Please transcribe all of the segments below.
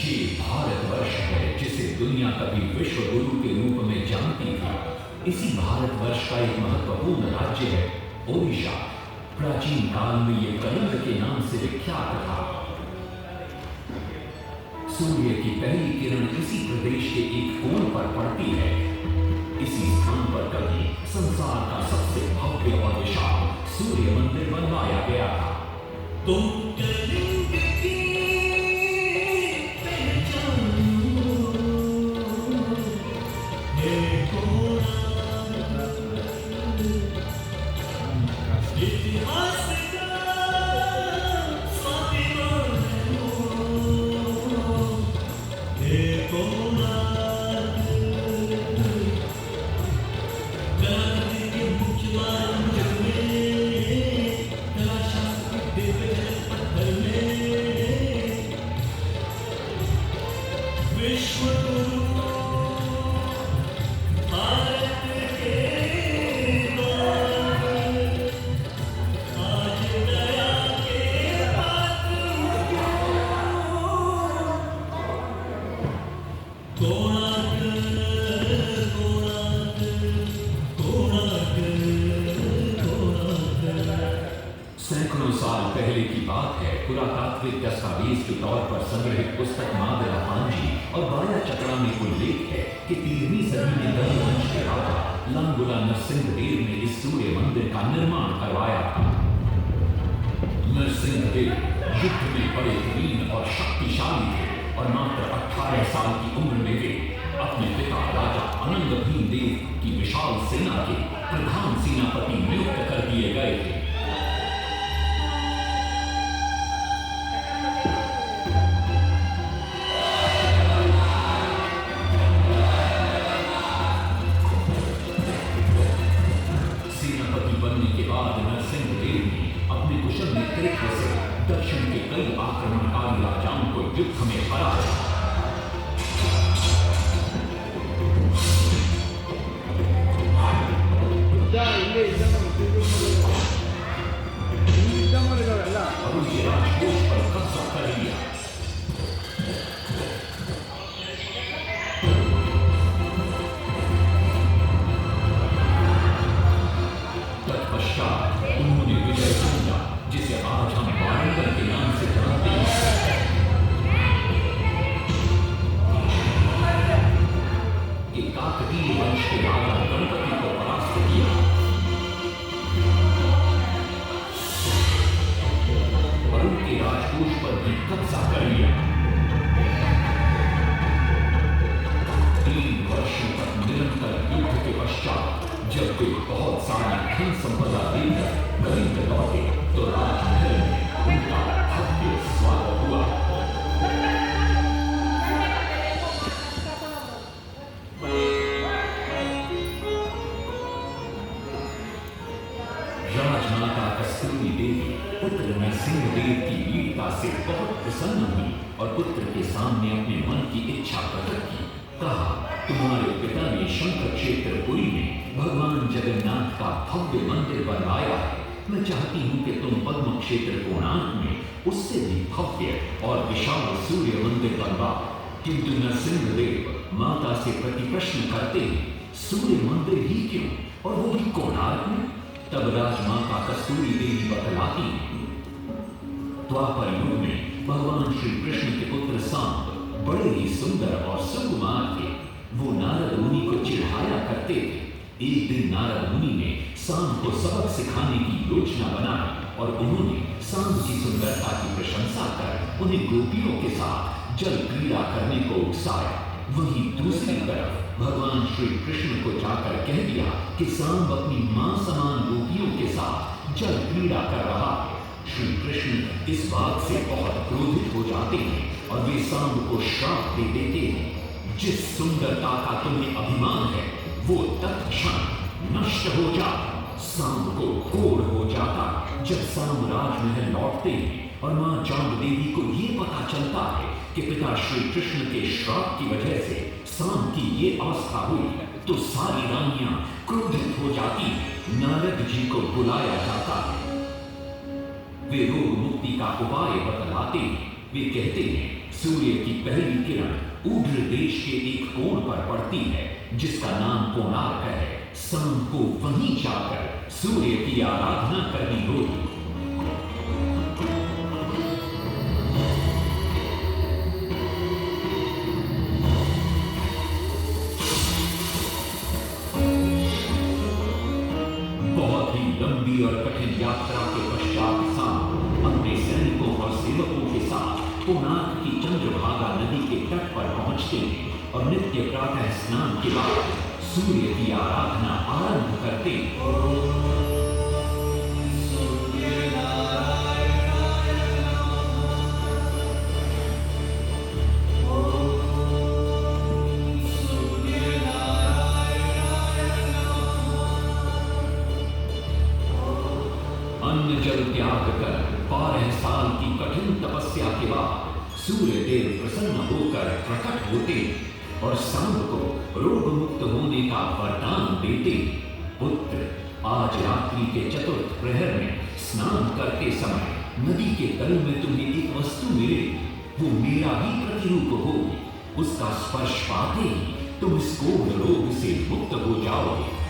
ये भारतवर्ष है जिसे दुनिया कभी विश्व गुरु के रूप में जानती थी। इसी भारतवर्ष का एक महत्वपूर्ण राज्य है ओडिशा। प्राचीन काल में ये कलिंग के नाम से विख्यात था। सूर्य की पहली किरण इसी प्रदेश के एक कोण पर पड़ती है। इसी स्थान पर कभी संसार का सबसे भव्य और विशाल सूर्य मंदिर बनवाया गया था। तुम कलिंग की सैकड़ों साल पहले की बात है। पुरातात्विक दस्तावेज के तौर पर संग्रहित पुस्तक मादरा पांजी और बाया चकड़ा में उल्लेख है कि 13वीं सदी में गंग वंश के राजा लांगुला नरसिंहदेव ने इस सूर्य मंदिर का निर्माण करवाया था। नरसिंहदेव युद्ध में बड़े कुलीन और शक्तिशाली थे और मात्र 18 साल की उम्र में वे अपने पिता राजा अनंग भीमदेव की विशाल सेना के प्रधान सेनापति नियुक्त कर दिए गए थे। सेनापति बनने के बाद नरसिंहदेव ने अपने कुशल नेतृत्व से दक्षिण के कई आक्रमणकारी राजाओं को युद्ध में हराया। और उनके राजकोष पर कब्जा कर लिया। तत्पश्चात उन्होंने विजय पूजा, जिसे आज हम वारंगल के नाम से जानते हैं, कि काकतीय वंश के राजा गणपति को परास्त किया और उनके राजकोष पर भी कब्जा कर लिया। 3 वर्षों तक निरंतर युद्ध के पश्चात जब वे बहुत सारी धन संपदा लेकर कलिंग लौटे तो राजमहल में उनका भव्य स्वागत हुआ। राजमाता कस्तूरी देवी पुत्र नरसिंहदेव की वीरता से बहुत प्रसन्न हुई और पुत्र के सामने अपने मन की इच्छा प्रकट की। कहा, तुम्हारे पिता ने शंकर क्षेत्र पुरी में भगवान जगन्नाथ का भव्य मंदिर बनवाया है। मैं चाहती हूँ कि तुम पद्म क्षेत्र कोणार्क में उससे भी भव्य और विशाल सूर्य मंदिर बनवाओ। किंतु नरसिंहदेव माता से प्रतिप्रश्न करते हैं, सूर्य मंदिर ही क्यों, और वो भी कोणार्क में? तब राजमाता कस्तूरी देवी बतलाती हैं, द्वापर युग में भगवान श्री कृष्ण के पुत्र सांब बड़े ही सुंदर और सुकुमार थे। वो नारद मुनि को चिढ़ाया करते थे। एक दिन नारद मुनि ने सांब को सबक सिखाने की योजना बनाई और उन्होंने सांब की सुंदरता की प्रशंसा कर उन्हें गोपियों के साथ जल क्रीड़ा करने को उकसाया। वहीं दूसरी तरफ भगवान श्री कृष्ण को जाकर कह दिया कि सांब अपनी मां समान गोपियों के साथ जल क्रीड़ा कर रहा है। श्री कृष्ण इस बात से बहुत क्रोधित हो जाते हैं और वे सांब को श्राप दे देते हैं, जिस सुंदरता का तुम्हें अभिमान है वो तत्क्षण नष्ट हो जा। सांब को घोर हो जाता जब सांब राजमहल लौटते हैं और मां चांद देवी को ये पता चलता है कि पिता श्री कृष्ण के श्राप की वजह से सांब की ये अवस्था हुई, तो सारी रानियां क्रोधित हो जाती। नारद जी को बुलाया जाता है। वे रोग मुक्ति का उपाय बतलाते हैं। वे कहते हैं, सूर्य की पहली किरण ऊर्ध्व देश के एक कोण पर पड़ती है जिसका नाम कोणार्क है। शाम को वहीं जाकर सूर्य की आराधना करनी होगी। बहुत ही लंबी और कठिन यात्रा के पश्चात शाम अपने सैनिकों और सेवकों के साथ कोणार्क की चंद्रभागा नदी के तट पर पहुंचते हैं और नित्य प्रातः स्नान के बाद सूर्य की आराधना आरंभ करते हैं। अन्न जल त्याग कर 12 साल की कठिन तपस्या के बाद सूर्य देव प्रसन्न होकर प्रकट होते और शाम को रोग मुक्त होने का वरदान देते। पुत्र, आज रात्रि के चतुर्थ प्रहर में स्नान करते समय नदी के तल में तुम्हें एक वस्तु मिले, वो मेरा ही प्रतिरूप होगी। उसका स्पर्श पाते ही तुम इस कोढ़ रोग से मुक्त हो जाओगे।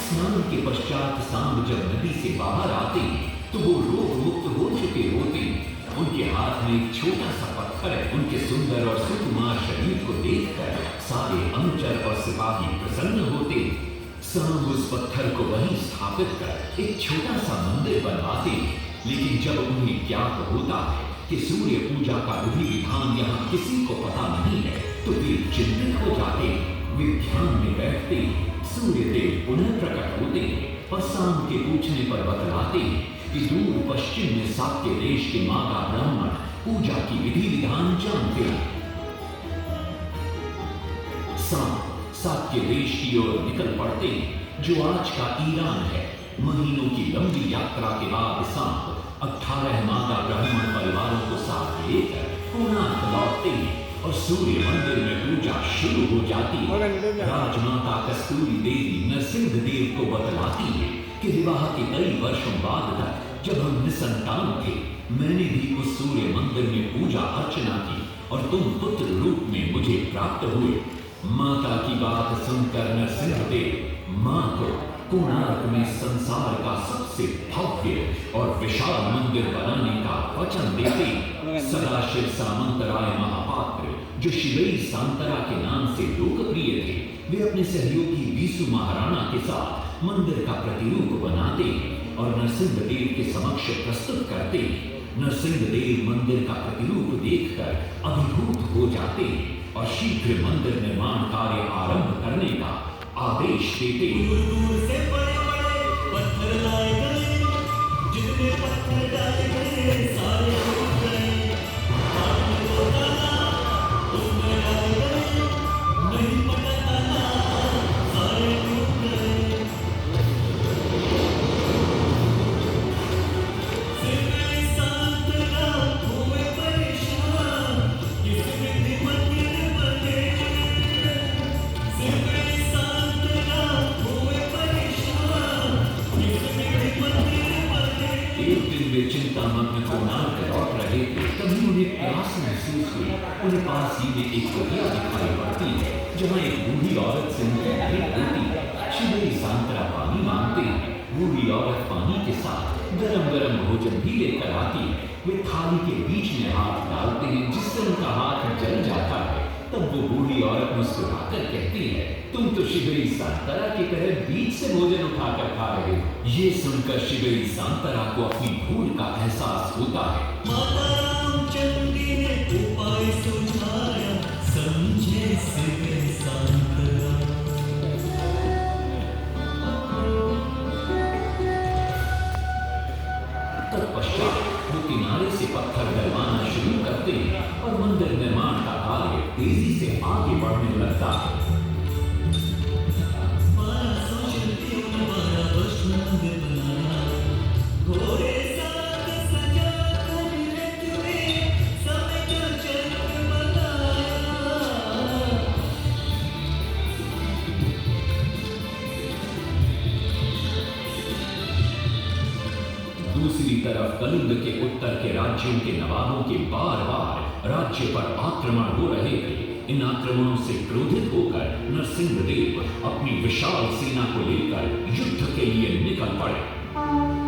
स्नान के पश्चात शाम जब नदी से बाहर आते हैं तो वो रोग मुक्त हो चुके होते हैं। उनके हाथ में एक छोटा सा पत्थर है। उनके सुंदर और सुकुमार शरीर को देखकर सारे अनुचर और सिपाही प्रसन्न होते। शाम उस पत्थर को वहीं स्थापित कर एक छोटा सा मंदिर बनवाते। लेकिन जब उन्हें ज्ञात होता है कि सूर्य पूजा का विधि विधान यहाँ किसी को पता नहीं है तो वे चिंतित हो जाते। वे ध्यान में बैठते। सूर्य देव पुनः प्रकट होते और शाम के पूछने पर बतलाते कि दूर पश्चिम में साक्य देश के मागा ब्राह्मण पूजा की विधि विधान जानते हैं। शाम साक्य देश की ओर निकल पड़ते जो आज का ईरान है। महीनों की लंबी यात्रा के बाद शाम 18 मागा ब्राह्मण परिवारों को साथ लेकर कोणार्क लौटते हैं और सूर्य मंदिर में पूजा शुरू हो जाती है। राजमाता कस्तूरी देवी नरसिंह देव को बतलाती है कि विवाह के कई वर्षों बाद तक जब हम निसंतान थे, मैंने भी उस सूर्य मंदिर में पूजा अर्चना की और तुम पुत्र रूप में मुझे प्राप्त हुए। माता की बात सुनकर नरसिंह देव मां को कोणार्क में संसार का सबसे भव्य और विशाल मंदिर बनाने का वचन देते। सदाशिव सामंतराय महापात्र जो शिवई सांतरा के नाम से लोकप्रिय थे, वे अपने सहयोगी बीसू महाराणा के साथ मंदिर का प्रतिरूप बनाते और नरसिंह देव के समक्ष प्रस्तुत करते। नरसिंह देव मंदिर का प्रतिरूप देखकर अभिभूत हो जाते और शीघ्र मंदिर निर्माण कार्य आरंभ करने का आदेश देते। दूर से बड़े-बड़े पत्थर लाए गए, जितने पत्थर डाले गए सारे टूट गए। पानी को डाला, उसमें डाले गए, नहीं पता डाला, सारे टूट गए। सिर्फ शांत रात हुए परेशान, किसी विधि मंदिर बने। सिर्फ एक दिन वे चिंतामग्न कोणार्क लौट रहे थे, तभी उन्हें प्यास महसूस हुई। उन्हें पास ही में एक कुटिया दिखाई पड़ती है जहाँ एक बूढ़ी औरत से उनकी भेंट होती है। शिवई सांतरा पानी मांगते हैं। बूढ़ी औरत पानी के साथ गरम गरम भोजन भी लेकर आती है। वे थाली के बीच में हाथ डालते हैं जिससे उनका हाथ जल जाता है। तब वो बूढ़ी औरत मुस्कुराकर कहती है, तुम तो शिवई सांतरा की तरह बीच से भोजन उठाकर खा रहे हो। ये सुनकर शिवई सांतरा को अपनी भूल का एहसास होता है। माता रामचंद्री ने उपाय सुझाया, समझे शिवई सांतरा। तत्पश्चात वो किनारे से पत्थर डलवाना शुरू करते हैं और मंदिर निर्माण का कार्य तेजी से आगे बढ़ने लगता है। घोड़े साथ सजा कर रथ में समय जो जगमगाया। दूसरी तरफ कलिंग के उत्तर के राज्यों के नवाबों के बार बार राज्य पर आक्रमण हो रहे थे। इन आक्रमणों से क्रोधित होकर नरसिंहदेव अपनी विशाल सेना को लेकर युद्ध के लिए निकल पड़े।